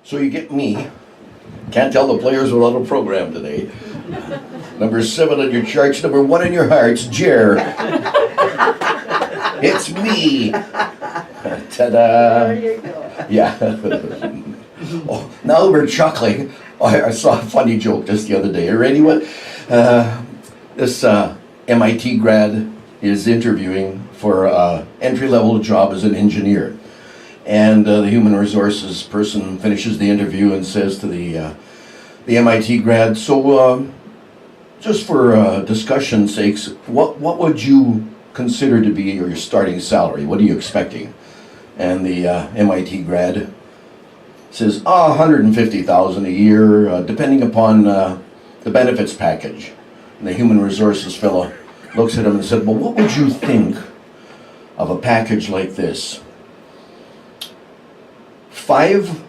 So you get me. Can't tell the players without a program today. Number 7 on your charts, number 1 in your hearts, Jer. It's me. Ta-da. There you go. Yeah. Oh, now we're chuckling. Oh, I saw a funny joke just the other day. Or anyone, this MIT grad is interviewing for an entry-level job as an engineer. And the human resources person finishes the interview and says to the MIT grad, so just for discussion's sakes, what would you consider to be your starting salary? What are you expecting? And the MIT grad says, $150,000 a year, depending upon the benefits package. And the human resources fellow looks at him and said, well, what would you think of a package like this? 5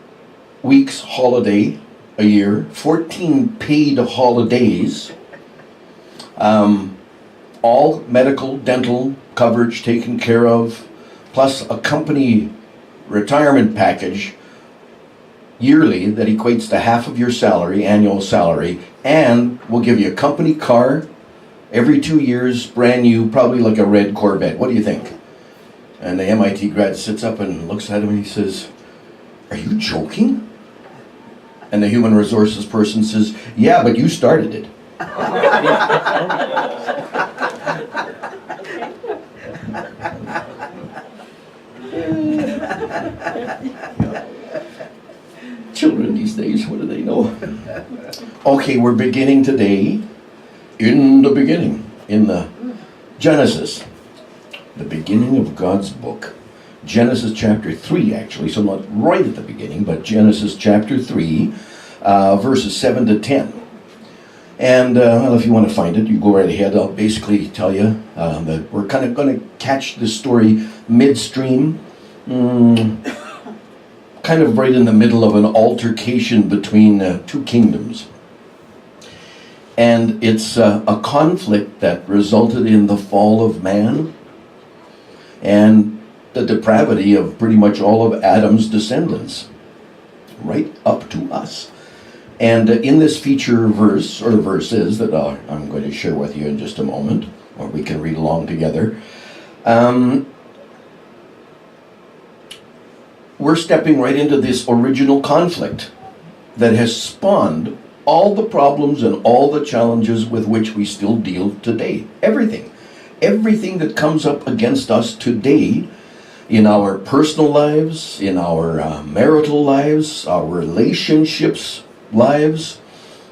weeks holiday a year, 14 paid holidays, all medical, dental coverage taken care of, plus a company retirement package yearly that equates to half of your salary, annual salary, and we'll give you a company car every 2 years, brand new, probably like a red Corvette. What do you think? And the MIT grad sits up and looks at him and he says, are you joking? And the human resources person says, yeah, but you started it. Children these days, what do they know? Okay, we're beginning today in the beginning, in the Genesis, the beginning of God's book. Genesis chapter 3, actually, so not right at the beginning, but Genesis chapter 3, verses 7 to 10. And well, if you want to find it, you go right ahead. I'll basically tell you that we're kind of going to catch this story midstream, kind of right in the middle of an altercation between two kingdoms. And it's a conflict that resulted in the fall of man and the depravity of pretty much all of Adam's descendants, right up to us. And in this feature verse, or the verses that I'm going to share with you in just a moment, or we can read along together, we're stepping right into this original conflict that has spawned all the problems and all the challenges with which we still deal today. Everything that comes up against us today in our personal lives, in our marital lives, our relationships lives,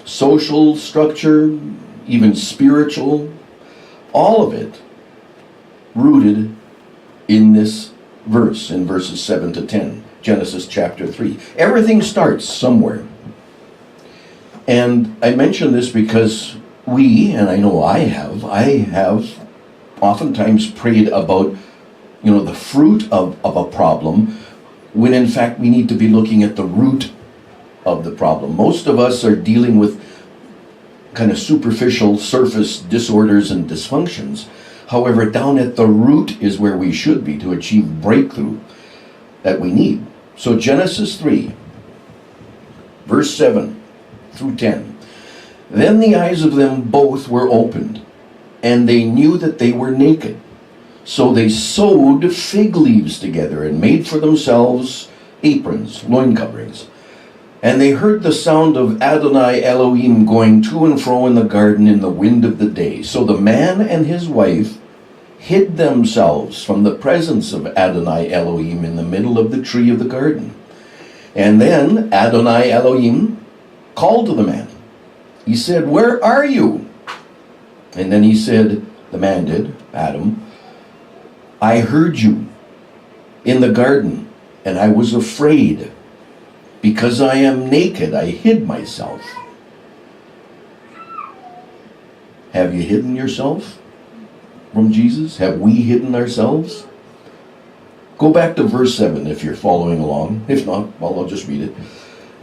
social structure, even spiritual, all of it rooted in this verse, in verses 7 to 10, Genesis chapter 3. Everything starts somewhere. And I mention this because and I know I have oftentimes prayed about, the fruit of a problem, when in fact we need to be looking at the root of the problem. Most of us are dealing with kind of superficial surface disorders and dysfunctions. However, down at the root is where we should be to achieve breakthrough that we need. So Genesis 3, verse 7 through 10. Then the eyes of them both were opened, and they knew that they were naked. So they sewed fig leaves together and made for themselves aprons, loin coverings. And they heard the sound of Adonai Elohim going to and fro in the garden in the wind of the day. So the man and his wife hid themselves from the presence of Adonai Elohim in the middle of the tree of the garden. And then Adonai Elohim called to the man. He said, "Where are you?" And then he said, the man did, Adam, "I heard you in the garden, and I was afraid. Because I am naked, I hid myself." Have you hidden yourself from Jesus? Have we hidden ourselves? Go back to verse 7 if you're following along. If not, well, I'll just read it.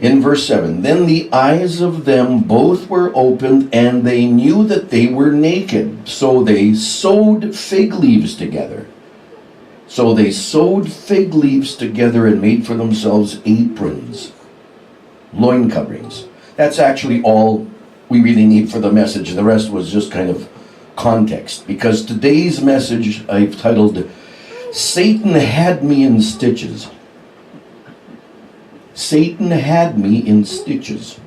In verse 7, then the eyes of them both were opened, and they knew that they were naked. So they sewed fig leaves together. So they sewed fig leaves together and made for themselves aprons. loin coverings. That's actually all we really need for the message. The rest was just kind of context, because today's message I've titled, Satan Had Me in Stitches. Satan had me in stitches.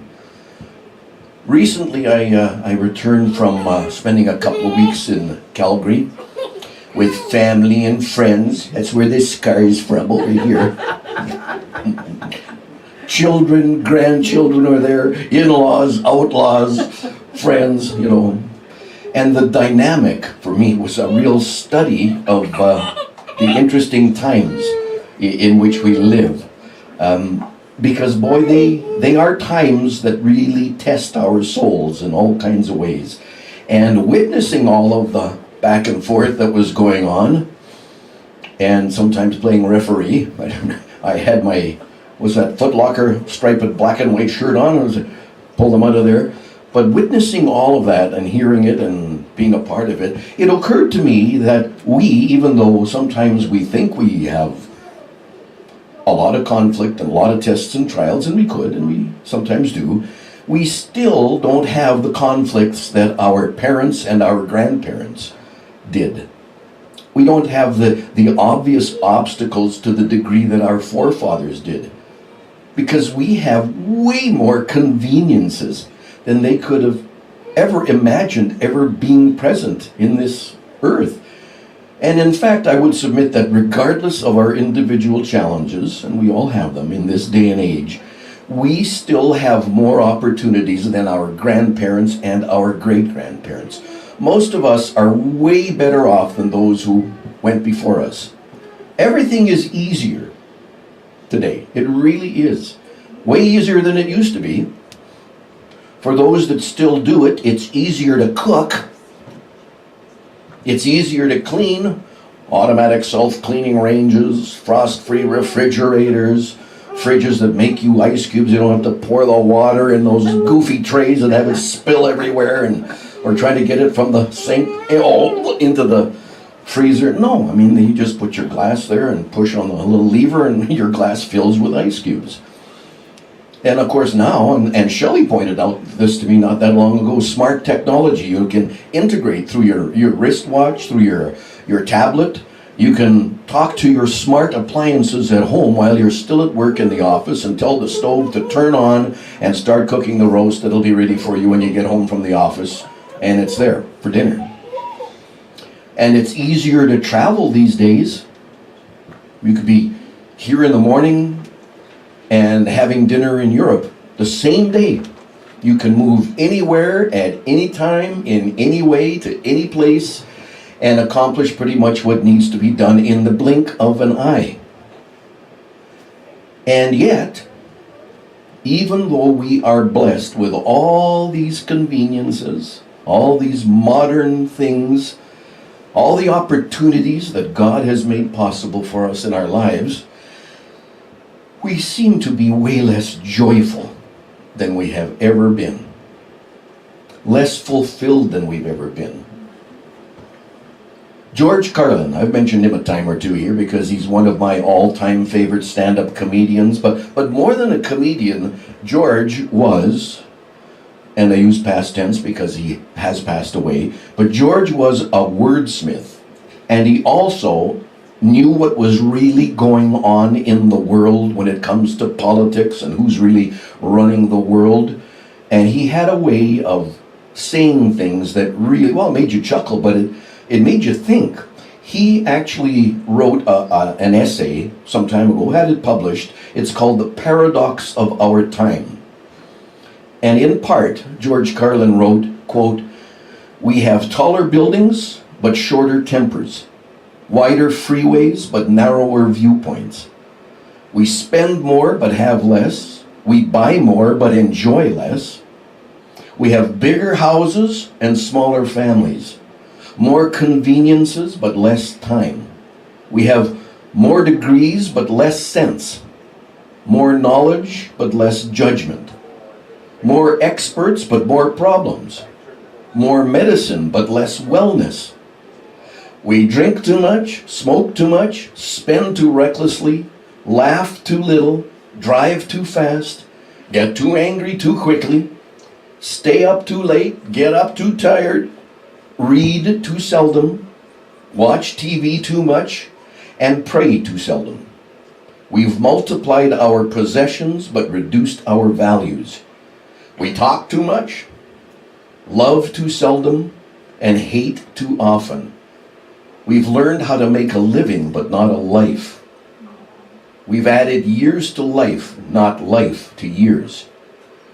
Recently I returned from spending a couple of weeks in Calgary with family and friends. That's where this scar is from, over here. Children, grandchildren are there, in-laws, outlaws, friends, you know. And the dynamic for me was a real study of the interesting times in which we live. Because boy, they are times that really test our souls in all kinds of ways. And witnessing all of the back and forth that was going on, and sometimes playing referee. I had my, was that Foot Locker striped black and white shirt on, pulled them out of there. But witnessing all of that and hearing it and being a part of it, it occurred to me that we, even though sometimes we think we have a lot of conflict and a lot of tests and trials, and we could, and we sometimes do, we still don't have the conflicts that our parents and our grandparents did. We don't have the obvious obstacles to the degree that our forefathers did, because we have way more conveniences than they could have ever imagined ever being present in this earth. And in fact, I would submit that regardless of our individual challenges, and we all have them in this day and age, we still have more opportunities than our grandparents and our great-grandparents. Most of us are way better off than those who went before us. Everything is easier today. It really is. Way easier than it used to be. For those that still do it, it's easier to cook. It's easier to clean. Automatic self-cleaning ranges, frost-free refrigerators, fridges that make you ice cubes. You don't have to pour the water in those goofy trays and have it spill everywhere, or try to get it from the sink into the freezer. No, I mean, you just put your glass there and push on the little lever and your glass fills with ice cubes. And of course now, and Shelley pointed out this to me not that long ago, smart technology. You can integrate through your wristwatch, through your tablet. You can talk to your smart appliances at home while you're still at work in the office and tell the stove to turn on and start cooking the roast that'll be ready for you when you get home from the office, and it's there for dinner. And it's easier to travel these days. You could be here in the morning and having dinner in Europe the same day. You can move anywhere at any time, in any way, to any place, and accomplish pretty much what needs to be done in the blink of an eye. And yet, even though we are blessed with all these conveniences, all these modern things, all the opportunities that God has made possible for us in our lives, we seem to be way less joyful than we have ever been. Less fulfilled than we've ever been. George Carlin, I've mentioned him a time or two here because he's one of my all-time favorite stand-up comedians, but more than a comedian, George was, and I use past tense because he has passed away, but George was a wordsmith, and he also knew what was really going on in the world when it comes to politics and who's really running the world. And he had a way of saying things that really, well, made you chuckle, but it made you think. He actually wrote an essay some time ago, had it published. It's called The Paradox of Our Time. And in part, George Carlin wrote, quote, "We have taller buildings, but shorter tempers. Wider freeways, but narrower viewpoints. We spend more, but have less. We buy more, but enjoy less. We have bigger houses and smaller families. More conveniences, but less time. We have more degrees, but less sense. More knowledge, but less judgment. More experts, but more problems. More medicine, but less wellness. We drink too much, smoke too much, spend too recklessly, laugh too little, drive too fast, get too angry too quickly, stay up too late, get up too tired, read too seldom, watch TV too much, and pray too seldom. We've multiplied our possessions but reduced our values. We talk too much, love too seldom, and hate too often. We've learned how to make a living but not a life. We've added years to life, not life to years.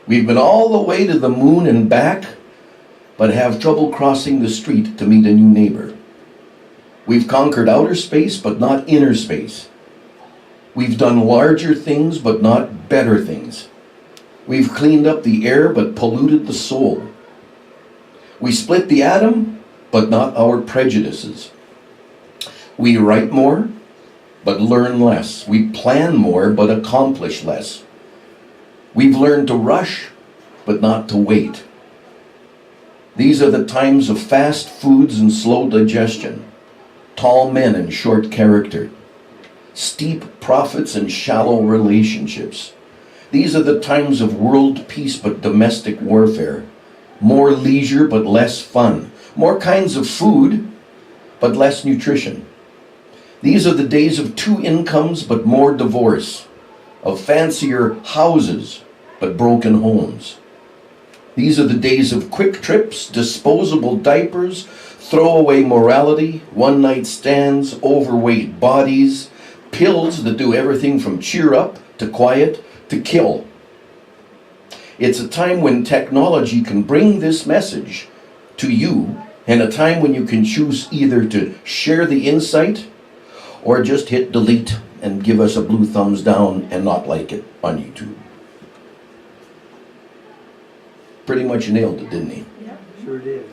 We've been all the way to the moon and back, but have trouble crossing the street to meet a new neighbor. We've conquered outer space, but not inner space. We've done larger things, but not better things. We've cleaned up the air, but polluted the soul. We split the atom, but not our prejudices. We write more, but learn less. We plan more, but accomplish less. We've learned to rush, but not to wait. These are the times of fast foods and slow digestion, tall men and short character, steep profits and shallow relationships. These are the times of world peace but domestic warfare, more leisure but less fun, more kinds of food but less nutrition. These are the days of 2 incomes but more divorce, of fancier houses but broken homes. These are the days of quick trips, disposable diapers, throwaway morality, one-night stands, overweight bodies, pills that do everything from cheer up to quiet to kill. It's a time when technology can bring this message to you, and a time when you can choose either to share the insight or just hit delete and give us a blue thumbs down and not like it on YouTube. Pretty much nailed it, didn't he? Yeah, sure did.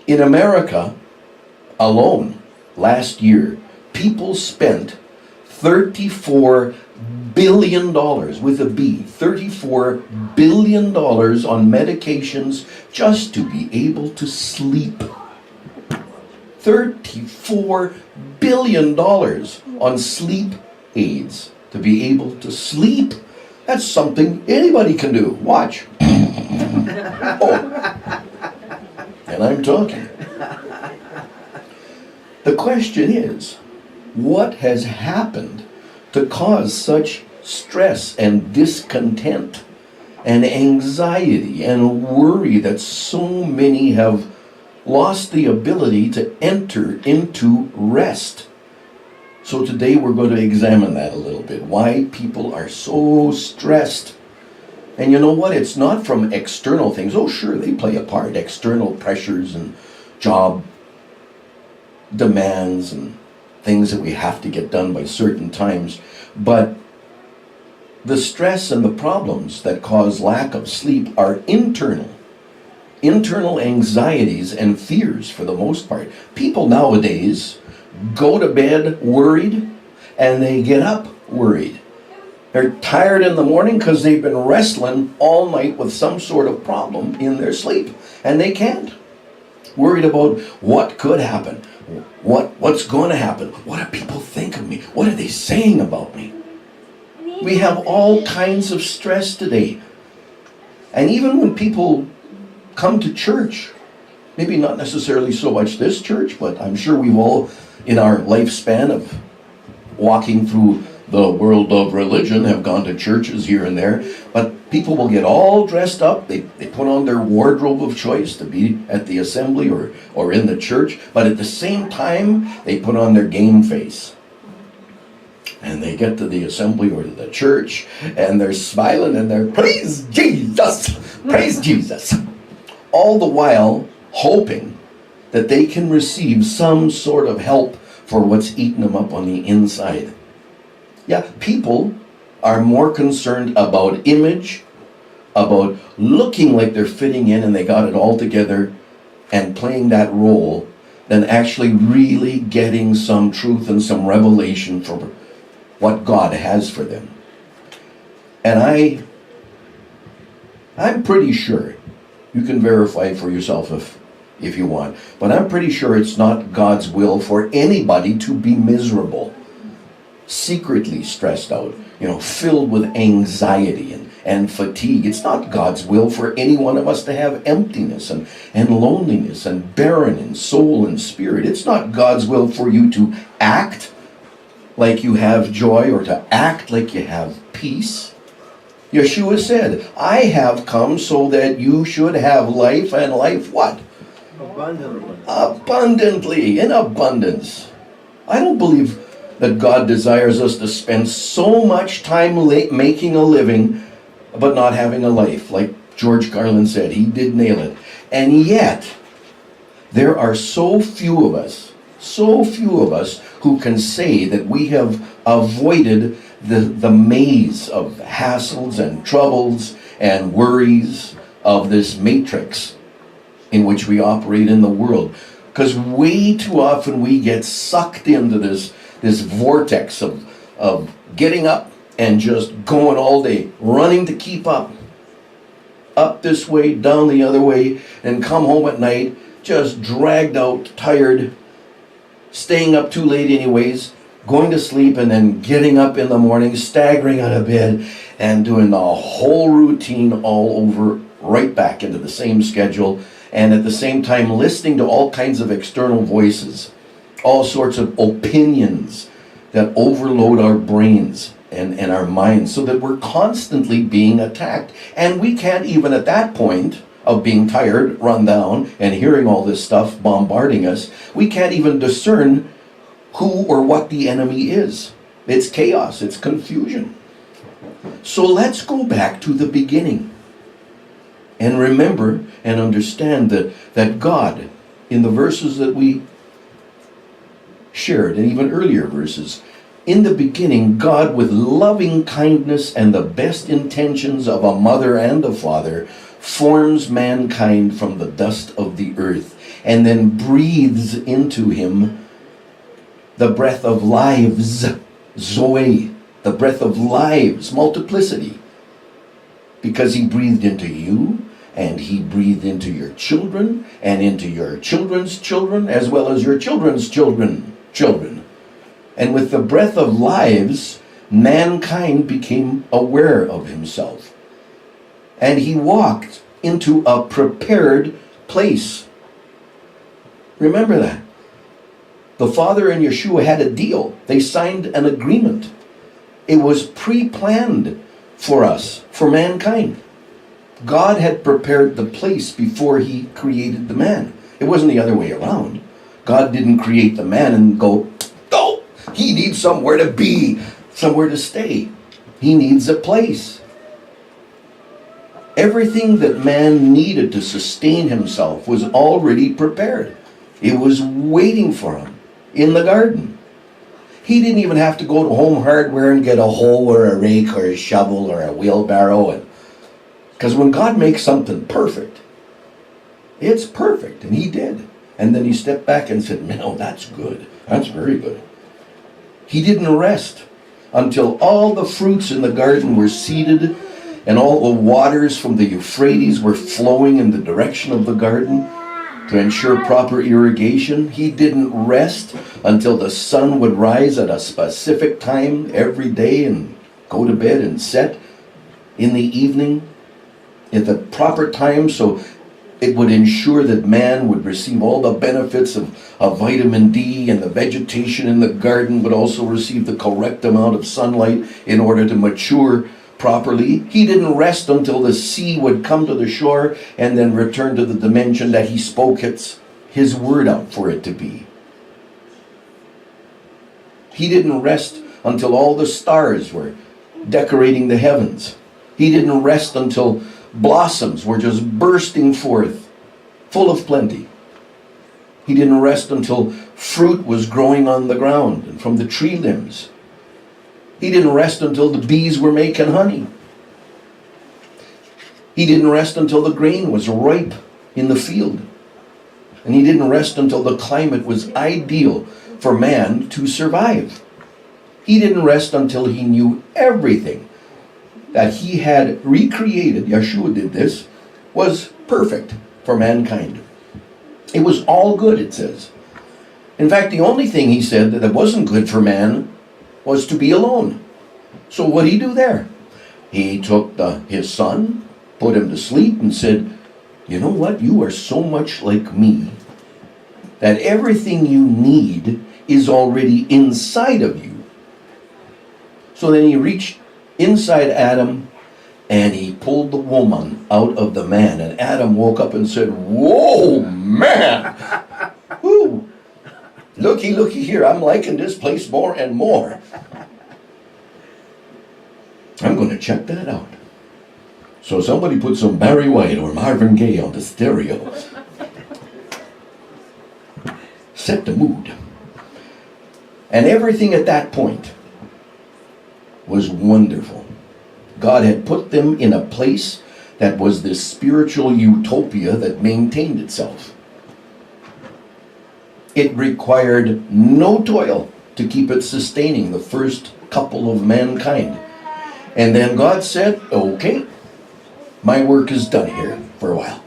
In America alone, last year, people spent $34 billion, with a B, $34 billion on medications just to be able to sleep. $34 billion on sleep aids to be able to sleep. That's something anybody can do. Watch. Oh. And I'm talking. The question is, what has happened to cause such stress and discontent and anxiety and worry that so many have lost the ability to enter into rest? So today we're going to examine that a little bit, why people are so stressed. And you know what? It's not from external things. Oh, sure, they play a part. External pressures and job demands and things that we have to get done by certain times. But the stress and the problems that cause lack of sleep are internal. Internal anxieties and fears for the most part. People nowadays go to bed worried and they get up worried. They're tired in the morning because they've been wrestling all night with some sort of problem in their sleep and they can't. Worried about what could happen, what's going to happen, what do people think of me, what are they saying about me? We have all kinds of stress today. And even when people come to church, maybe not necessarily so much this church, but I'm sure we've all, in our lifespan of walking through the world of religion, have gone to churches here and there. But people will get all dressed up. They put on their wardrobe of choice to be at the assembly or in the church. But at the same time, they put on their game face. And they get to the assembly or to the church, and they're smiling and they're, praise Jesus, praise Jesus. All the while hoping that they can receive some sort of help for what's eating them up on the inside. Yeah, people are more concerned about image, about looking like they're fitting in and they got it all together and playing that role, than actually really getting some truth and some revelation for what God has for them. And I'm pretty sure, you can verify for yourself if you want, but I'm pretty sure it's not God's will for anybody to be miserable, secretly stressed out, filled with anxiety and fatigue. It's not God's will for any one of us to have emptiness and loneliness and barren in soul and spirit. It's not God's will for you to act like you have joy or to act like you have peace. Yeshua said, I have come so that you should have life, and life what? Abundantly. Abundantly, in abundance. I don't believe that God desires us to spend so much time making a living but not having a life. Like George Carlin said, he did nail it. And yet, there are so few of us who can say that we have avoided the maze of hassles and troubles and worries of this matrix in which we operate in the world. Because way too often we get sucked into this vortex of getting up and just going all day, running to keep up this way, down the other way, and come home at night just dragged out, tired, staying up too late anyways, going to sleep, and then getting up in the morning, staggering out of bed, and doing the whole routine all over, right back into the same schedule, and at the same time listening to all kinds of external voices, all sorts of opinions that overload our brains and our minds, so that we're constantly being attacked. And we can't even at that point of being tired, run down, and hearing all this stuff bombarding us, we can't even discern who or what the enemy is. It's chaos, it's confusion. So let's go back to the beginning and remember and understand that God, in the verses that we shared, and even earlier verses, in the beginning, God, with loving kindness and the best intentions of a mother and a father, forms mankind from the dust of the earth, and then breathes into him the breath of lives, Zoe, the breath of lives, multiplicity. Because he breathed into you, and he breathed into your children, and into your children's children, as well as your children's children. And with the breath of lives, mankind became aware of himself. And he walked into a prepared place. Remember that. The Father and Yeshua had a deal. They signed an agreement. It was pre-planned for us, for mankind. God had prepared the place before he created the man. It wasn't the other way around. God didn't create the man and go, oh, he needs somewhere to be, somewhere to stay. He needs a place. Everything that man needed to sustain himself was already prepared. It was waiting for him in the garden. He didn't even have to go to Home Hardware and get a hoe or a rake or a shovel or a wheelbarrow. Because when God makes something perfect, it's perfect, and he did. And then he stepped back and said, no, that's good. That's very good. He didn't rest until all the fruits in the garden were seeded and all the waters from the Euphrates were flowing in the direction of the garden to ensure proper irrigation. He didn't rest until the sun would rise at a specific time every day and go to bed and set in the evening at the proper time, so it would ensure that man would receive all the benefits of vitamin D, and the vegetation in the garden would also receive the correct amount of sunlight in order to mature properly. He didn't rest until the sea would come to the shore and then return to the dimension that he spoke his word out for it to be. He didn't rest until all the stars were decorating the heavens. He didn't rest until blossoms were just bursting forth, full of plenty. He didn't rest until fruit was growing on the ground and from the tree limbs. He didn't rest until the bees were making honey. He didn't rest until the grain was ripe in the field. And he didn't rest until the climate was ideal for man to survive. He didn't rest until he knew everything that he had recreated, Yeshua did this, was perfect for mankind. It was all good, it says. In fact, the only thing he said that wasn't good for man was to be alone. So what did he do there? He took his son, put him to sleep, and said, you know what? You are so much like me that everything you need is already inside of you. So then he reached inside Adam and he pulled the woman out of the man. And Adam woke up and said, whoa, man! Woo! Looky here, I'm liking this place more and more. I'm going to check that out. So somebody put some Barry White or Marvin Gaye on the stereo. Set the mood. And everything at that point was wonderful. God had put them in a place that was this spiritual utopia that maintained itself. It required no toil to keep it sustaining the first couple of mankind. And then God said, okay, my work is done here for a while.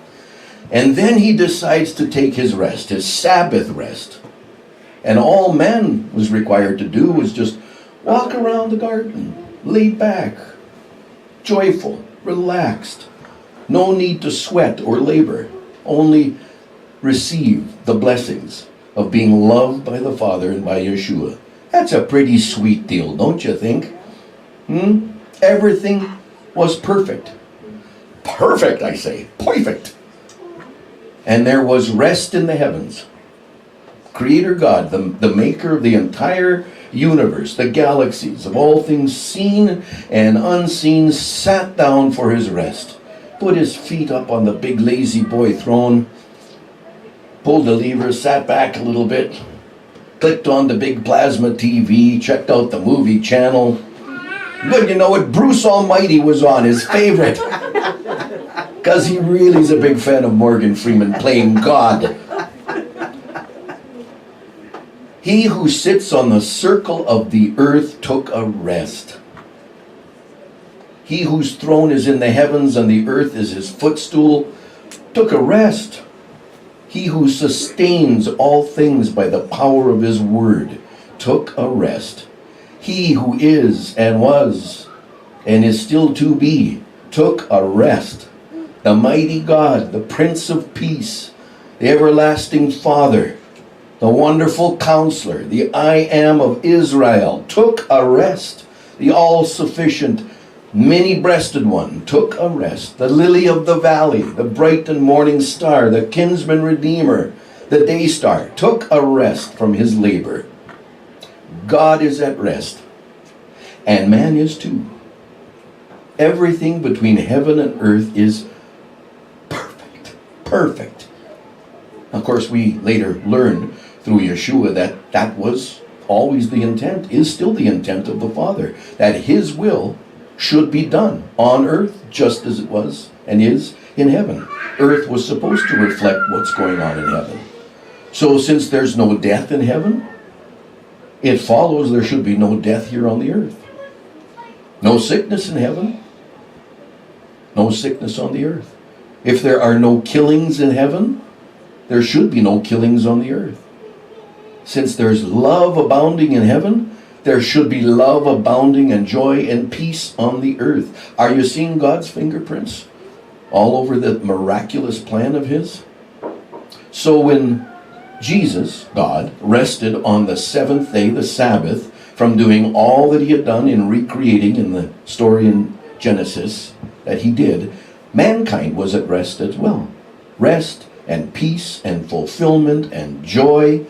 And then he decides to take his rest, his Sabbath rest. And all man was required to do was just walk around the garden, laid back, joyful, relaxed. No need to sweat or labor. Only receive the blessings of being loved by the Father and by Yeshua. That's a pretty sweet deal, don't you think? Everything was perfect. Perfect, I say. Perfect. And there was rest in the heavens. Creator God, the maker of the entire universe, the galaxies, of all things seen and unseen, sat down for his rest. Put his feet up on the big lazy boy throne, pulled the lever, sat back a little bit, clicked on the big plasma TV, checked out the movie channel. But you know what? Bruce Almighty was on, his favorite. Because he really is a big fan of Morgan Freeman playing God. He who sits on the circle of the earth took a rest. He whose throne is in the heavens and the earth is his footstool took a rest. He who sustains all things by the power of his word took a rest. He who is and was and is still to be took a rest. The mighty God, the Prince of Peace, the everlasting Father, the wonderful Counselor, the I Am of Israel, took a rest. The all-sufficient, many-breasted one took a rest. The lily of the valley, the bright and morning star, the kinsman redeemer, the day star, took a rest from his labor. God is at rest, and man is too. Everything between heaven and earth is perfect. Perfect. Of course, we later learned through Yeshua that that was always the intent, is still the intent of the Father, that his will should be done on earth just as it was and is in heaven. Earth was supposed to reflect what's going on in heaven. So since there's no death in heaven, it follows there should be no death here on the earth. No sickness in heaven, no sickness on the earth. If there are no killings in heaven, there should be no killings on the earth. Since there's love abounding in heaven, there should be love abounding and joy and peace on the earth. Are you seeing God's fingerprints all over the miraculous plan of his? So when Jesus, God, rested on the seventh day, the Sabbath, from doing all that he had done in recreating in the story in Genesis that he did, mankind was at rest as well. Rest and peace and fulfillment and joy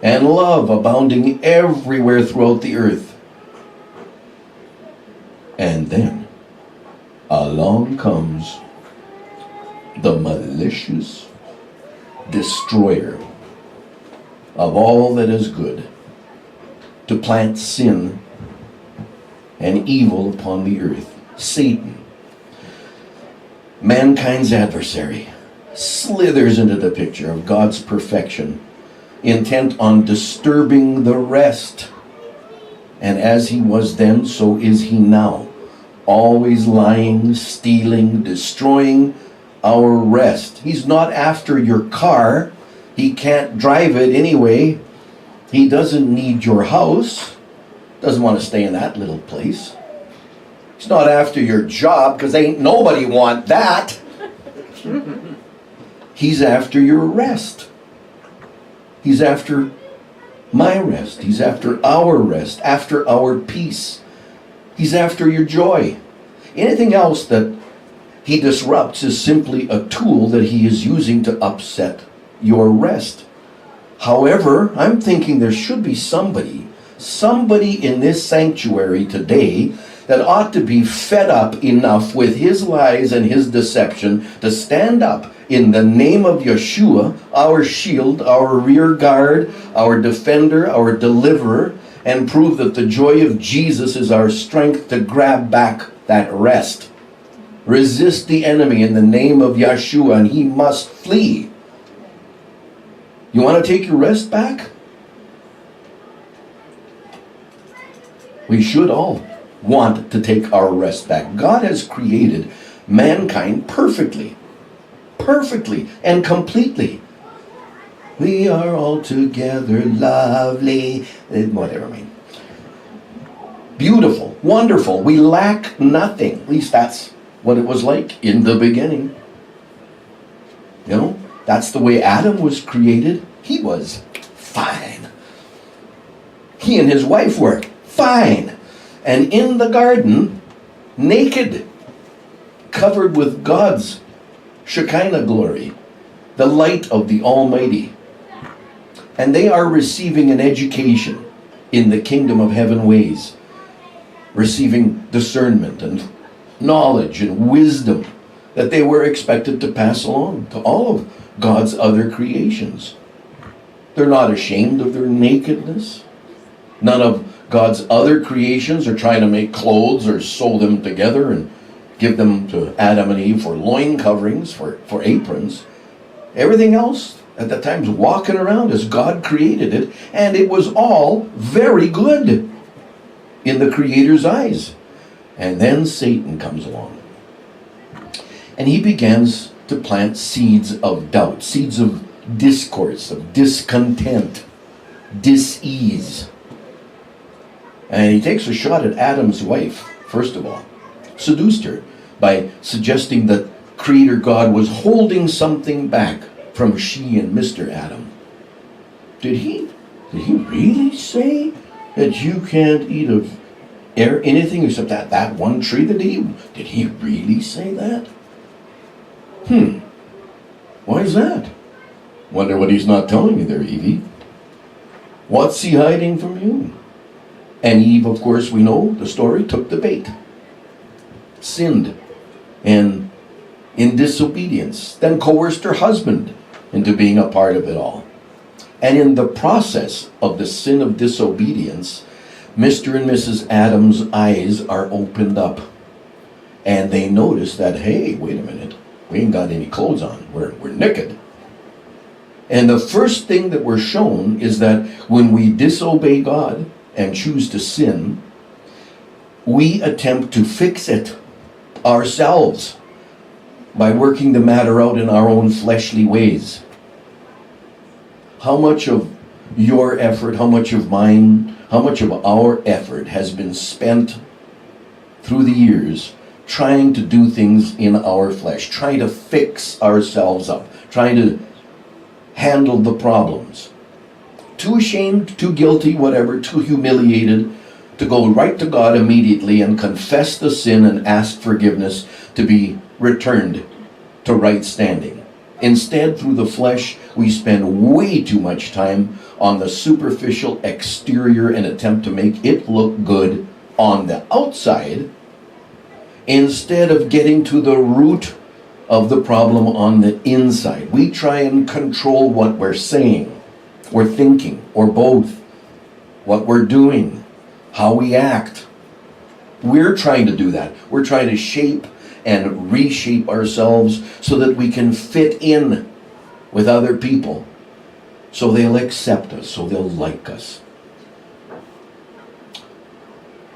and love abounding everywhere throughout the earth. And then along comes the malicious destroyer of all that is good, to plant sin and evil upon the earth. Satan, mankind's adversary, slithers into the picture of God's perfection, intent on disturbing the rest. And as he was then, so is he now, always lying, stealing, destroying our rest. He's not after your car. He can't drive it anyway. He doesn't need your house. Doesn't want to stay in that little place. He's not after your job, because ain't nobody want that. He's after your rest. He's after my rest. He's after our rest, after our peace. He's after your joy. Anything else that he disrupts is simply a tool that he is using to upset your rest. However, I'm thinking there should be somebody in this sanctuary today that ought to be fed up enough with his lies and his deception to stand up in the name of Yeshua, our shield, our rear guard, our defender, our deliverer, and prove that the joy of Jesus is our strength to grab back that rest. Resist the enemy in the name of Yeshua, and he must flee. You want to take your rest back? We should all want to take our rest back. God has created mankind perfectly and completely. We are all together lovely, whatever I mean. Beautiful, wonderful. We lack nothing. At least that's what it was like in the beginning. You know, that's the way Adam was created. He was fine. He and his wife were fine. And in the garden, naked, covered with God's Shekinah glory, the light of the Almighty. And they are receiving an education in the kingdom of heaven ways, receiving discernment and knowledge and wisdom that they were expected to pass along to all of God's other creations. They're not ashamed of their nakedness. None of God's other creations are trying to make clothes or sew them together and give them to Adam and Eve for loin coverings, for aprons. Everything else at that time's walking around as God created it, and it was all very good in the Creator's eyes. And then Satan comes along. And he begins to plant seeds of doubt, seeds of discourse, of discontent, dis-ease. And he takes a shot at Adam's wife, first of all. Seduced her by suggesting that Creator God was holding something back from she and Mr. Adam. Did he really say that you can't eat of anything except that one tree that did he really say that? Why is that? Wonder what he's not telling you there, Evie. What's he hiding from you? And Eve, of course, we know the story, took the bait. Sinned. And in disobedience. Then coerced her husband into being a part of it all. And in the process of the sin of disobedience, Mr. and Mrs. Adam's eyes are opened up. And they notice that, hey, wait a minute, we ain't got any clothes on. We're naked. And the first thing that we're shown is that when we disobey God and choose to sin, we attempt to fix it ourselves by working the matter out in our own fleshly ways. How much of your effort, how much of mine, how much of our effort has been spent through the years trying to do things in our flesh, trying to fix ourselves up, trying to handle the problems. Too ashamed, too guilty, whatever, too humiliated to go right to God immediately and confess the sin and ask forgiveness to be returned to right standing. Instead, through the flesh, we spend way too much time on the superficial exterior and attempt to make it look good on the outside, instead of getting to the root of the problem on the inside. We try and control what we're saying, or thinking, or both, what we're doing, how we act. We're trying to do that. We're trying to shape and reshape ourselves so that we can fit in with other people, so they'll accept us, so they'll like us.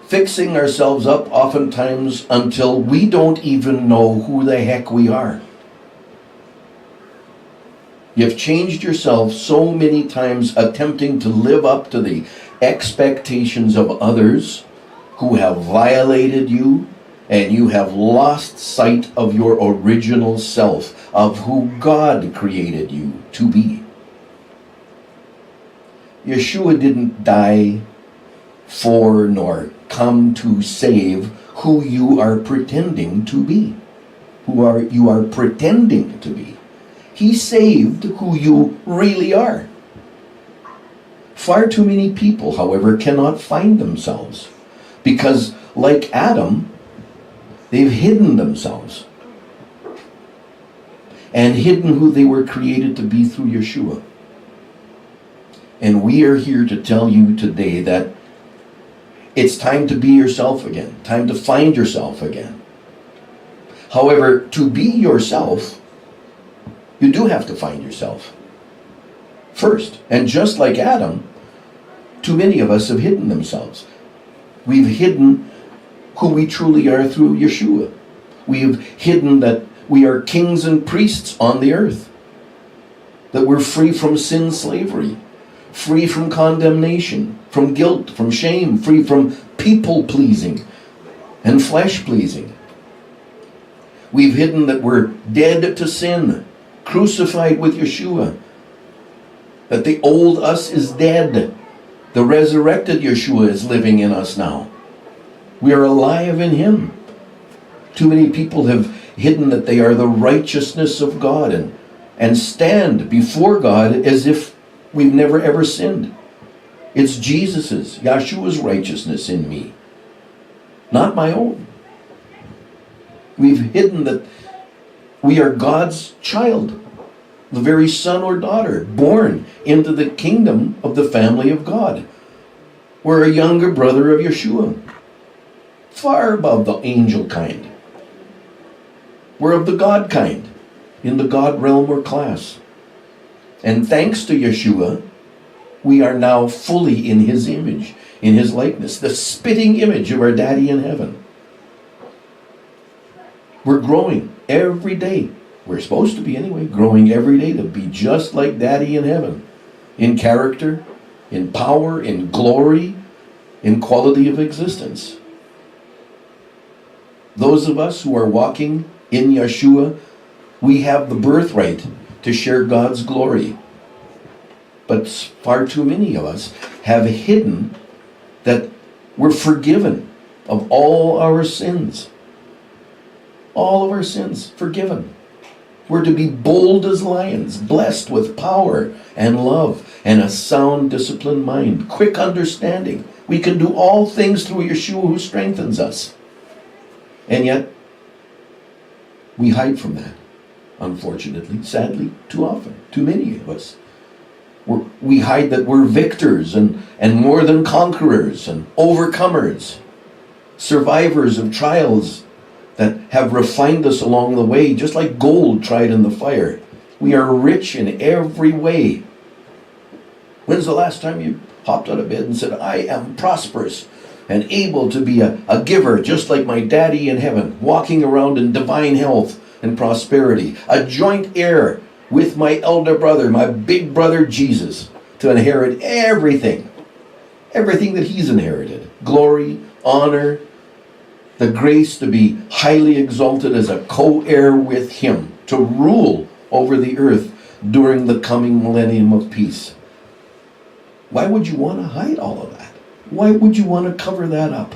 Fixing ourselves up oftentimes until we don't even know who the heck we are. You've changed yourself so many times attempting to live up to the expectations of others who have violated you, and you have lost sight of your original self, of who God created you to be. Yeshua didn't die for nor come to save who you are pretending to be, you are pretending to be. He saved who you really are. Far too many people, however, cannot find themselves because, like Adam, they've hidden themselves and hidden who they were created to be through Yeshua. And we are here to tell you today that it's time to be yourself again, time to find yourself again. However, to be yourself, you do have to find yourself first. And just like Adam, too many of us have hidden themselves. We've hidden who we truly are through Yeshua. We've hidden that we are kings and priests on the earth, that we're free from sin slavery, free from condemnation, from guilt, from shame, free from people pleasing and flesh pleasing. We've hidden that we're dead to sin, crucified with Yeshua, that the old us is dead. The resurrected Yeshua is living in us now. We are alive in Him. Too many people have hidden that they are the righteousness of God and stand before God as if we've never ever sinned. It's Jesus's, Yeshua's righteousness in me, not my own. We've hidden that we are God's child, the very son or daughter, born into the kingdom of the family of God. We're a younger brother of Yeshua, far above the angel kind. We're of the God kind, in the God realm or class. And thanks to Yeshua, we are now fully in His image, in His likeness, the spitting image of our Daddy in heaven. We're growing every day. We're supposed to be anyway, growing every day to be just like Daddy in heaven, in character, in power, in glory, in quality of existence. Those of us who are walking in Yeshua, we have the birthright to share God's glory. But far too many of us have hidden that we're forgiven of all our sins. All of our sins forgiven. We're to be bold as lions, blessed with power and love and a sound, disciplined mind, quick understanding. We can do all things through Yeshua who strengthens us. And yet, we hide from that, unfortunately, sadly, too often, too many of us. We hide that we're victors and more than conquerors and overcomers, survivors of trials that have refined us along the way, just like gold tried in the fire. We are rich in every way. When's the last time you hopped out of bed and said, I am prosperous and able to be a giver, just like my Daddy in heaven, walking around in divine health and prosperity, a joint heir with my elder brother, my big brother Jesus, to inherit everything that He's inherited. Glory, honor, the grace to be highly exalted as a co-heir with Him, to rule over the earth during the coming millennium of peace. Why would you want to hide all of that? Why would you want to cover that up?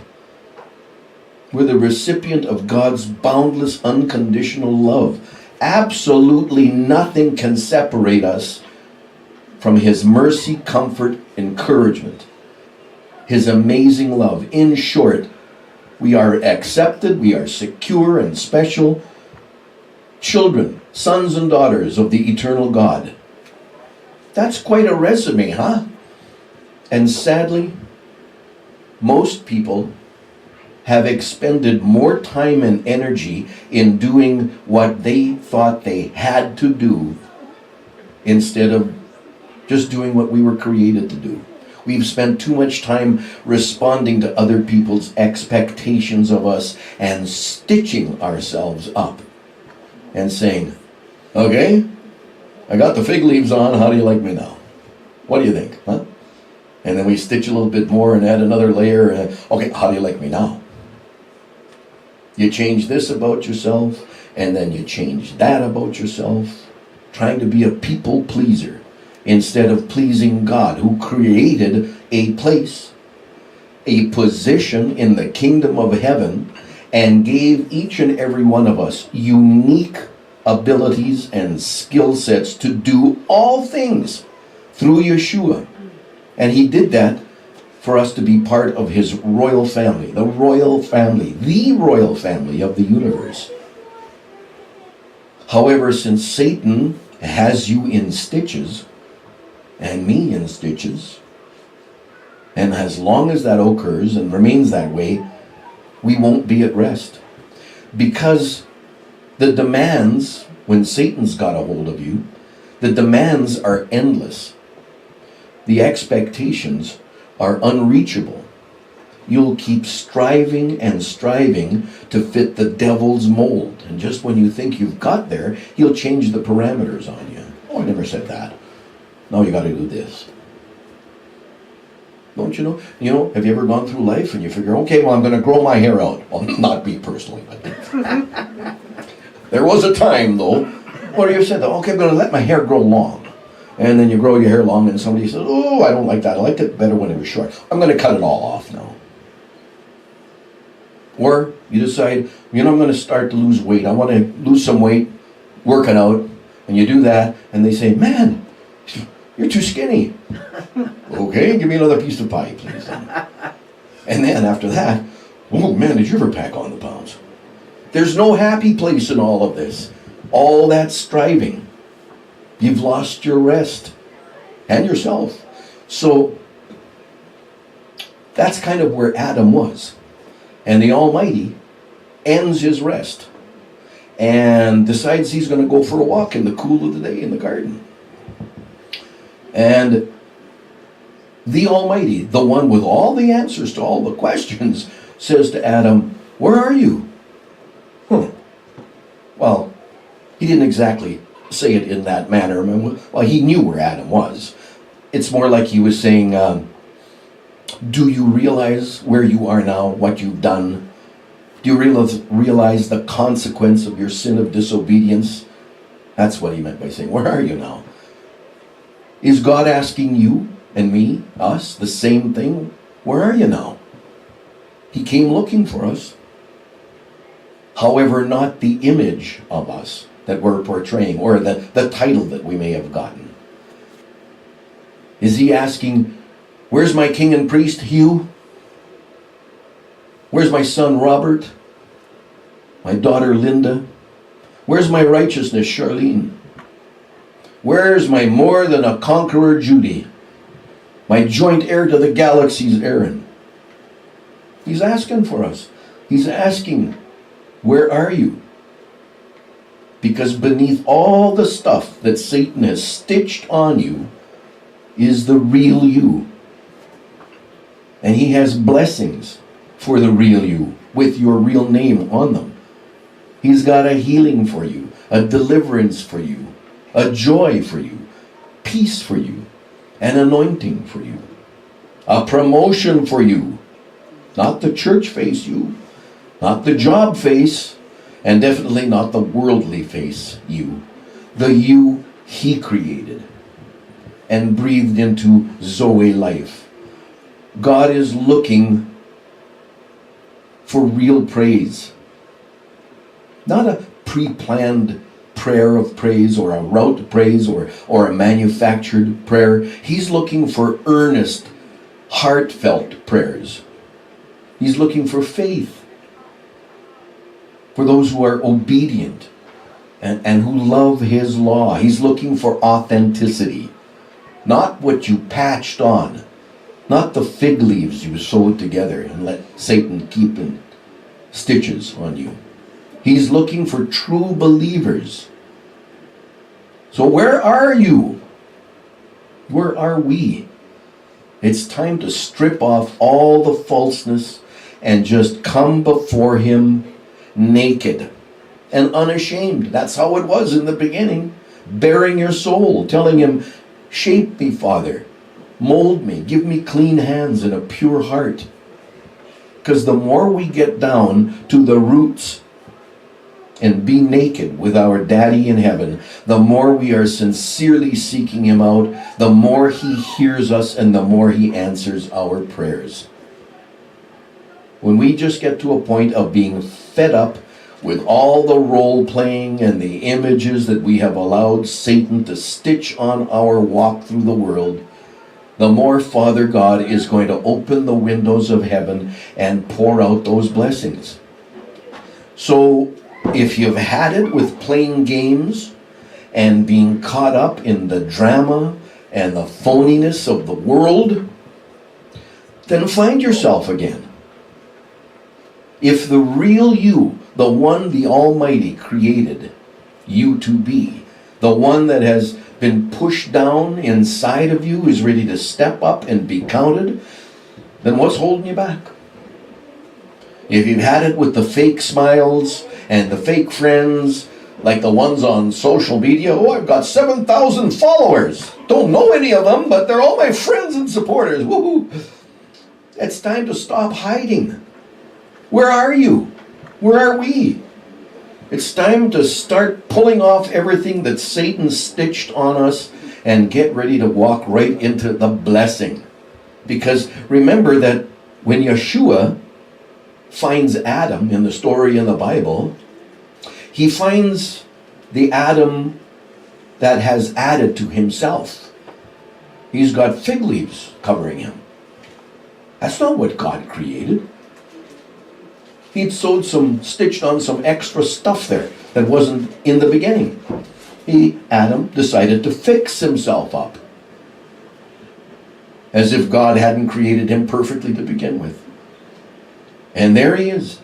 We're the recipient of God's boundless, unconditional love. Absolutely nothing can separate us from His mercy, comfort, encouragement, His amazing love. In short, we are accepted, we are secure and special children, sons and daughters of the eternal God. That's quite a resume, huh? And sadly, most people have expended more time and energy in doing what they thought they had to do instead of just doing what we were created to do. We've spent too much time responding to other people's expectations of us and stitching ourselves up and saying, okay, I got the fig leaves on, how do you like me now? What do you think, huh? And then we stitch a little bit more and add another layer. Okay, how do you like me now? You change this about yourself, and then you change that about yourself, trying to be a people pleaser instead of pleasing God, who created a place, a position in the kingdom of heaven, and gave each and every one of us unique abilities and skill sets to do all things through Yeshua. And he did that for us to be part of his royal family, the royal family of the universe. However, since Satan has you in stitches, and me in stitches, and as long as that occurs and remains that way, we won't be at rest. Because the demands, when Satan's got a hold of you, the demands are endless. The expectations are unreachable. You'll keep striving and striving to fit the devil's mold. And just when you think you've got there, he'll change the parameters on you. Oh, I never said that. No, you got to do this. Don't you know? You know, have you ever gone through life and you figure, okay, well, I'm going to grow my hair out. Well, not me personally, but there was a time, though, where you said, okay, I'm going to let my hair grow long. And then you grow your hair long and somebody says, oh, I don't like that. I liked it better when it was short. I'm going to cut it all off now. Or you decide, you know, I'm going to start to lose weight. I want to lose some weight, working out. And you do that, and they say, man, you're too skinny. Okay, give me another piece of pie, please. And then after that, oh man, did you ever pack on the pounds? There's no happy place in all of this. All that striving. You've lost your rest and yourself. So that's kind of where Adam was. And the Almighty ends his rest and decides he's going to go for a walk in the cool of the day in the garden. And the Almighty, the one with all the answers to all the questions, says to Adam, where are you? Well, he didn't exactly say it in that manner. Well, he knew where Adam was. It's more like he was saying, do you realize where you are now, what you've done? Do you realize the consequence of your sin of disobedience? That's what he meant by saying, where are you now? Is God asking you and me, us, the same thing? Where are you now? He came looking for us. However, not the image of us that we're portraying, or the title that we may have gotten. Is he asking, where's my king and priest, Hugh? Where's my son, Robert? My daughter, Linda? Where's my righteousness, Charlene? Where's my more than a conqueror, Judy? My joint heir to the galaxies, Aaron? He's asking for us. He's asking, where are you? Because beneath all the stuff that Satan has stitched on you is the real you. And he has blessings for the real you with your real name on them. He's got a healing for you, a deliverance for you, a joy for you, peace for you, an anointing for you, a promotion for you. Not the church face you, not the job face, and definitely not the worldly face you. The you he created and breathed into Zoe life. God is looking for real praise. Not a pre-planned prayer of praise or a rote praise or a manufactured prayer. He's looking for earnest, heartfelt prayers. He's looking for faith. For those who are obedient and who love his law. He's looking for authenticity. Not what you patched on. Not the fig leaves you sewed together and let Satan keep in stitches on you. He's looking for true believers. So where are you? Where are we? It's time to strip off all the falseness and just come before him naked and unashamed. That's how it was in the beginning. Bearing your soul, telling him, shape me, Father. Mold me. Give me clean hands and a pure heart. Because the more we get down to the roots and be naked with our Daddy in heaven, the more we are sincerely seeking him out, the more he hears us and the more he answers our prayers. When we just get to a point of being fed up with all the role playing and the images that we have allowed Satan to stitch on our walk through the world, the more Father God is going to open the windows of heaven and pour out those blessings. So if you've had it with playing games and being caught up in the drama and the phoniness of the world, then find yourself again. If the real you, the one the Almighty created you to be, the one that has been pushed down inside of you is ready to step up and be counted, then what's holding you back? If you've had it with the fake smiles and the fake friends, like the ones on social media, oh, I've got 7,000 followers. Don't know any of them, but they're all my friends and supporters. Woohoo! It's time to stop hiding. Where are you? Where are we? It's time to start pulling off everything that Satan stitched on us and get ready to walk right into the blessing. Because remember that when Yeshua finds Adam in the story in the Bible, he finds the Adam that has added to himself. He's got fig leaves covering him. That's not what God created. He'd stitched on some extra stuff there that wasn't in the beginning. Adam decided to fix himself up, as if God hadn't created him perfectly to begin with. And there he is.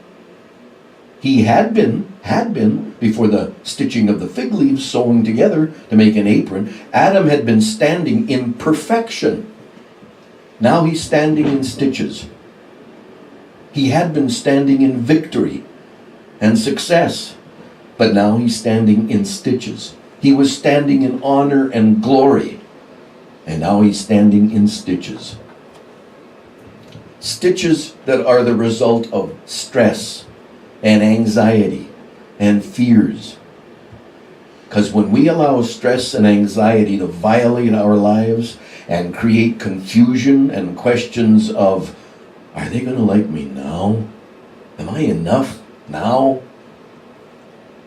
He had been, before the stitching of the fig leaves, sewing together to make an apron. Adam had been standing in perfection. Now he's standing in stitches. He had been standing in victory and success, but now he's standing in stitches. He was standing in honor and glory, and now he's standing in stitches. Stitches that are the result of stress and anxiety and fears. Because when we allow stress and anxiety to violate our lives and create confusion and questions of, are they going to like me now? Am I enough now?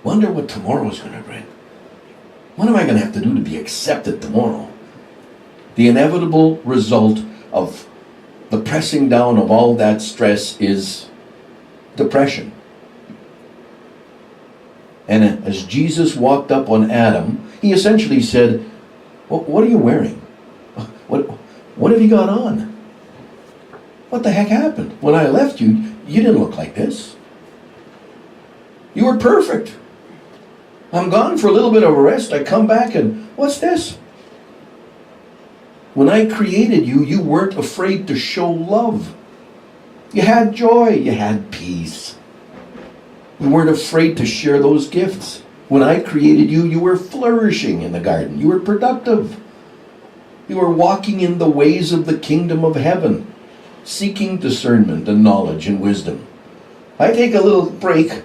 Wonder what tomorrow's going to bring. What am I going to have to do to be accepted tomorrow? The inevitable result of the pressing down of all that stress is depression. And as Jesus walked up on Adam, he essentially said, what are you wearing? What have you got on? What the heck happened? When I left you, you didn't look like this. You were perfect. I'm gone for a little bit of a rest. I come back and what's this? When I created you, you weren't afraid to show love. You had joy. You had peace. You weren't afraid to share those gifts. When I created you, you were flourishing in the garden. You were productive. You were walking in the ways of the kingdom of heaven, seeking discernment and knowledge and wisdom. I take a little break,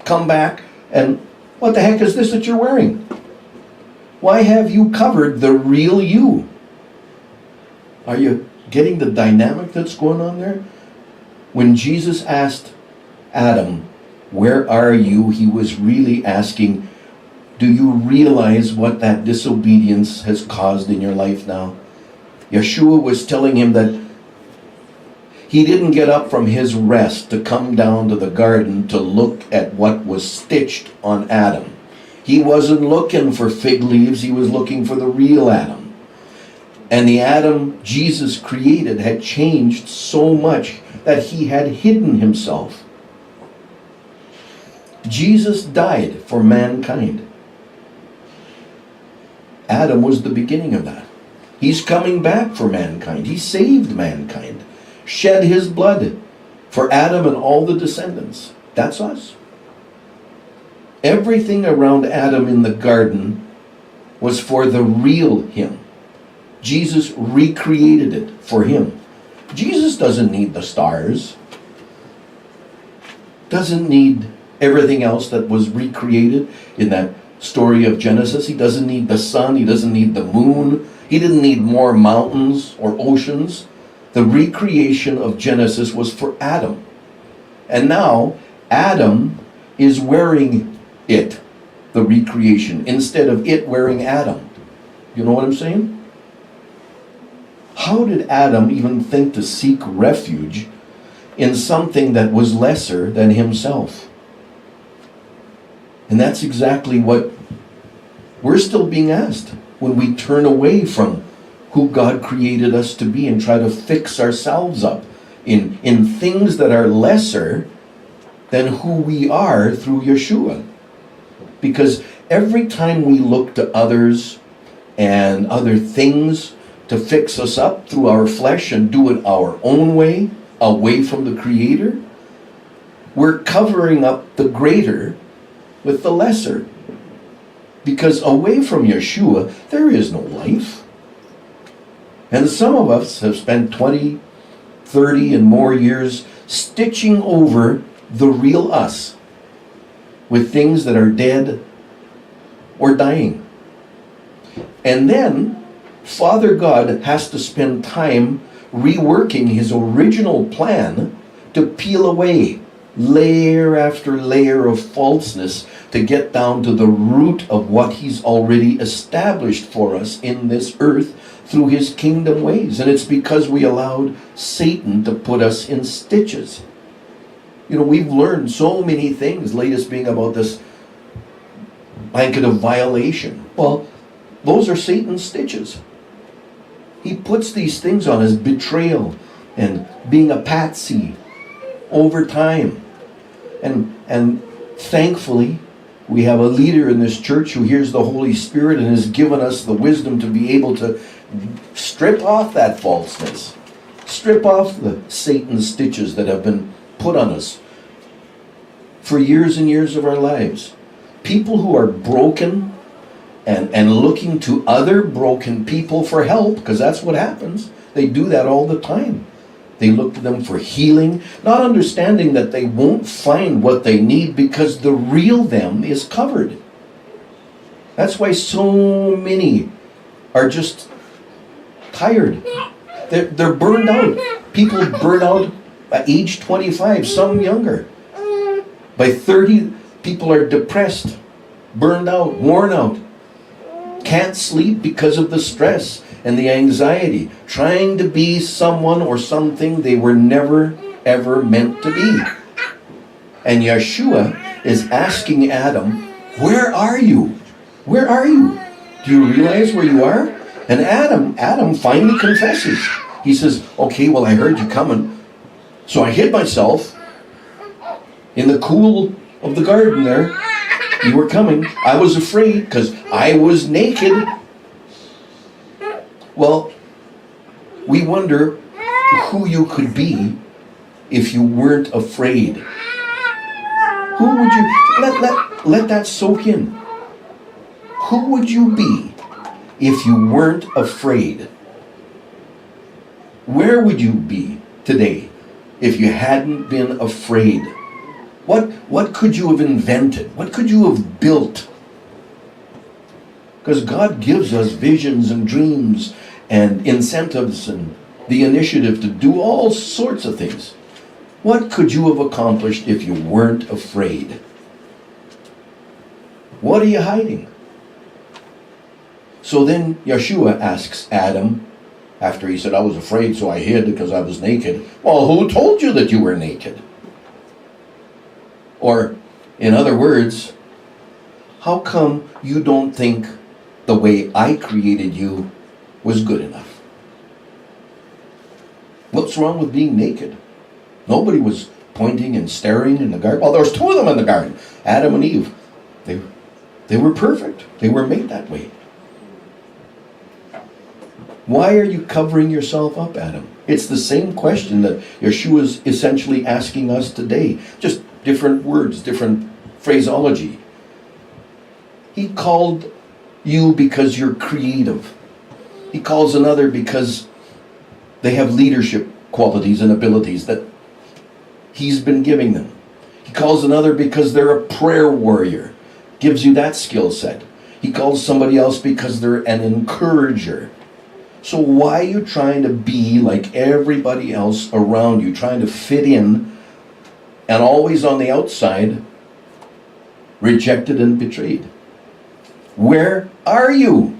come back, and what the heck is this that you're wearing? Why have you covered the real you? Are you getting the dynamic that's going on there? When Jesus asked Adam, where are you? He was really asking, do you realize what that disobedience has caused in your life now? Yeshua was telling him that he didn't get up from his rest to come down to the garden to look at what was stitched on Adam. He wasn't looking for fig leaves, he was looking for the real Adam. And the Adam Jesus created had changed so much that he had hidden himself. Jesus died for mankind. Adam was the beginning of that. He's coming back for mankind. He saved mankind. Shed his blood for Adam and all the descendants. That's us. Everything around Adam in the garden was for the real him. Jesus recreated it for him. Jesus doesn't need the stars. doesn't need everything else that was recreated in that story of Genesis. He doesn't need the sun. He doesn't need the moon. He didn't need more mountains or oceans. The recreation of Genesis was for Adam. And now Adam is wearing it, the recreation, instead of it wearing Adam. You know what I'm saying? How did Adam even think to seek refuge in something that was lesser than himself? And that's exactly what we're still being asked when we turn away from who God created us to be and try to fix ourselves up in things that are lesser than who we are through Yeshua. Because every time we look to others and other things to fix us up through our flesh and do it our own way, away from the Creator, we're covering up the greater with the lesser. Because away from Yeshua, there is no life. And some of us have spent 20, 30 and more years stitching over the real us with things that are dead or dying. And then Father God has to spend time reworking his original plan to peel away layer after layer of falseness to get down to the root of what he's already established for us in this earth through his kingdom ways. And it's because we allowed Satan to put us in stitches. You know, we've learned so many things, latest being about this blanket of violation. Well, those are Satan's stitches. He puts these things on as betrayal and being a patsy over time. And thankfully, we have a leader in this church who hears the Holy Spirit and has given us the wisdom to be able to strip off that falseness. Strip off the Satan's stitches that have been put on us for years and years of our lives. People who are broken and looking to other broken people for help, because that's what happens. They do that all the time. They look to them for healing, not understanding that they won't find what they need because the real them is covered. That's why so many are just tired. They're burned out. People burn out at age 25, some younger. By 30, people are depressed, burned out, worn out. Can't sleep because of the stress and the anxiety, trying to be someone or something they were never, ever meant to be. And Yeshua is asking Adam, where are you? Where are you? Do you realize where you are? And Adam finally confesses. He says, okay, well, I heard you coming, so I hid myself in the cool of the garden there. You were coming. I was afraid because I was naked. Well, we wonder who you could be if you weren't afraid. Who would you, let that soak in. Who would you be if you weren't afraid? Where would you be today if you hadn't been afraid? What could you have invented? What could you have built? Because God gives us visions and dreams and incentives and the initiative to do all sorts of things. What could you have accomplished if you weren't afraid? What are you hiding? So then Yeshua asks Adam, after he said, I was afraid, so I hid because I was naked. Well, who told you that you were naked? Or, in other words, how come you don't think the way I created you was good enough? What's wrong with being naked? Nobody was pointing and staring in the garden. Well, there was two of them in the garden, Adam and Eve. They were perfect. They were made that way. Why are you covering yourself up, Adam? It's the same question that Yeshua is essentially asking us today. Just different words, different phraseology. He called you because you're creative. He calls another because they have leadership qualities and abilities that he's been giving them. He calls another because they're a prayer warrior. Gives you that skill set. He calls somebody else because they're an encourager. So why are you trying to be like everybody else around you, trying to fit in, and always on the outside, rejected and betrayed? Where are you?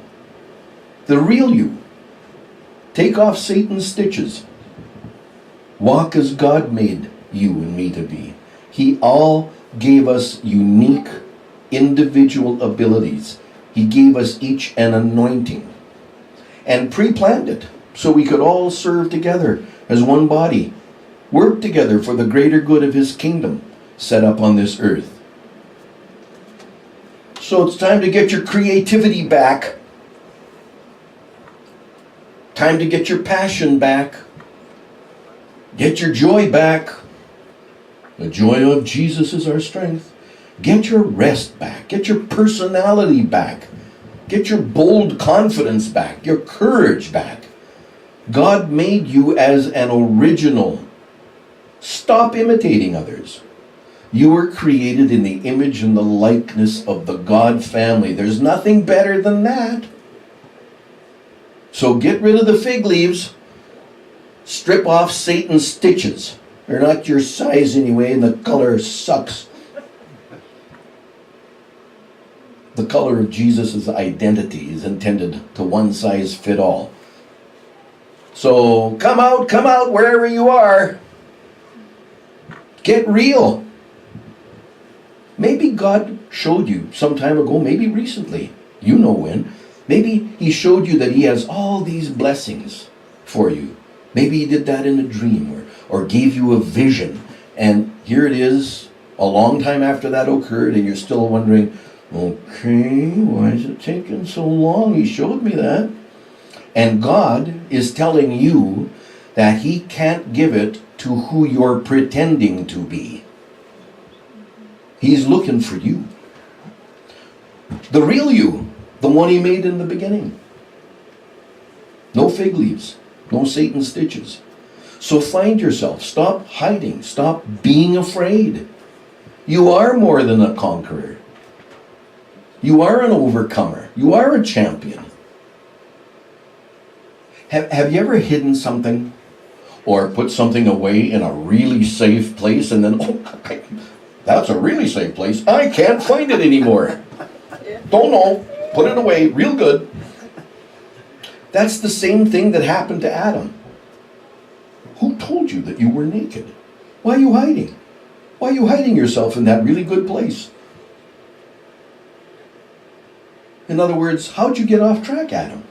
The real you. Take off Satan's stitches. Walk as God made you and me to be. He all gave us unique, individual abilities. He gave us each an anointing and pre-planned it so we could all serve together as one body, work together for the greater good of His kingdom set up on this earth. So it's time to get your creativity back. Time to get your passion back. Get your joy back. The joy of Jesus is our strength. Get your rest back. Get your personality back. Get your bold confidence back. Your courage back. God made you as an original. Stop imitating others. You were created in the image and the likeness of the God family. There's nothing better than that. So get rid of the fig leaves. Strip off Satan's stitches. They're not your size anyway, and the color sucks. The color of Jesus' identity is intended to one size fit all. So come out wherever you are. Get real. Maybe God showed you some time ago, maybe recently, you know when. Maybe He showed you that He has all these blessings for you. Maybe He did that in a dream or gave you a vision. And here it is, a long time after that occurred, and you're still wondering, okay, why is it taking so long? He showed me that. And God is telling you that He can't give it to who you're pretending to be. He's looking for you. The real you, the one He made in the beginning. No fig leaves, no Satan stitches. So find yourself, stop hiding, stop being afraid. You are more than a conqueror. You are an overcomer. You are a champion. Have you ever hidden something or put something away in a really safe place and then, that's a really safe place. I can't find it anymore. Don't know. Put it away real good. That's the same thing that happened to Adam. Who told you that you were naked? Why are you hiding? Why are you hiding yourself in that really good place? In other words, how'd you get off track, Adam?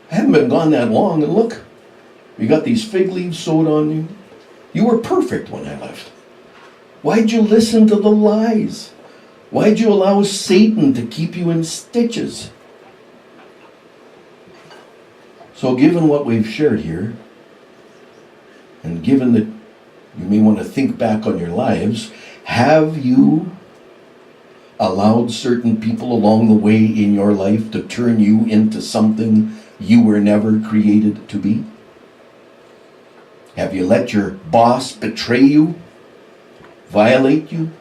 I haven't been gone that long, and look, you got these fig leaves sewed on you. You were perfect when I left. Why'd you listen to the lies? Why'd you allow Satan to keep you in stitches? So given what we've shared here, and given that you may want to think back on your lives, have you allowed certain people along the way in your life to turn you into something you were never created to be? Have you let your boss betray you? Violate you?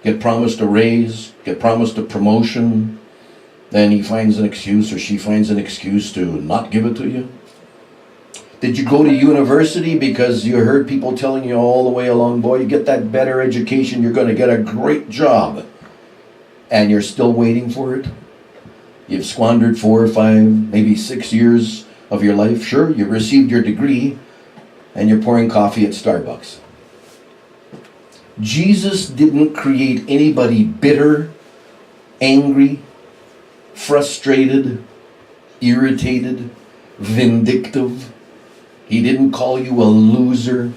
Get promised a raise, get promised a promotion, then he finds an excuse or she finds an excuse to not give it to you? Did you go to university because you heard people telling you all the way along, boy, you get that better education, you're going to get a great job, and you're still waiting for it? You've squandered 4 or 5, maybe 6 years of your life. Sure, you received your degree, and you're pouring coffee at Starbucks. Jesus didn't create anybody bitter, angry, frustrated, irritated, vindictive. He didn't call you a loser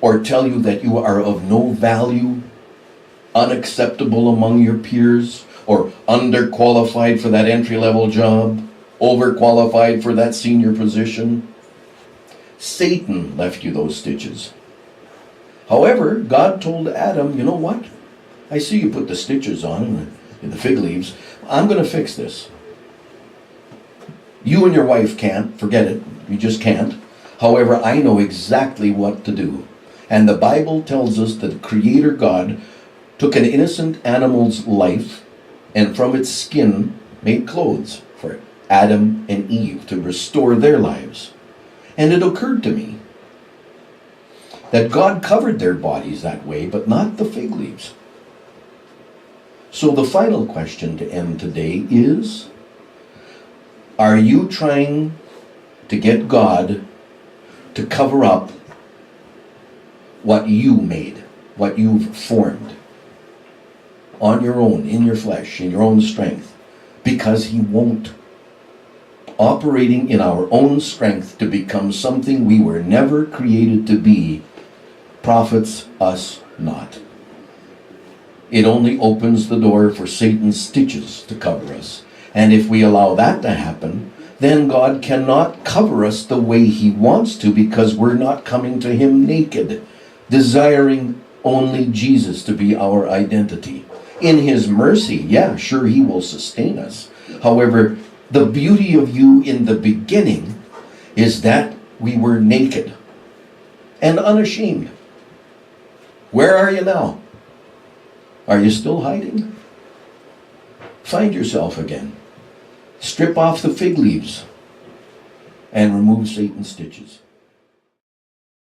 or tell you that you are of no value, unacceptable among your peers, or underqualified for that entry-level job, overqualified for that senior position. Satan left you those stitches. However, God told Adam, you know what? I see you put the stitches on in the fig leaves. I'm going to fix this. You and your wife can't. Forget it. You just can't. However, I know exactly what to do. And the Bible tells us that Creator God took an innocent animal's life and from its skin made clothes for Adam and Eve to restore their lives. And it occurred to me that God covered their bodies that way, but not the fig leaves. So the final question to end today is, are you trying to get God to cover up what you made, what you've formed on your own, in your flesh, in your own strength? Because He won't. Operating in our own strength to become something we were never created to be profits us not. It only opens the door for Satan's stitches to cover us. And if we allow that to happen, then God cannot cover us the way He wants to, because we're not coming to Him naked, desiring only Jesus to be our identity. In His mercy, yeah, sure, He will sustain us. However, the beauty of you in the beginning is that we were naked and unashamed. Where are you now? Are you still hiding? Find yourself again. Strip off the fig leaves and remove Satan's stitches.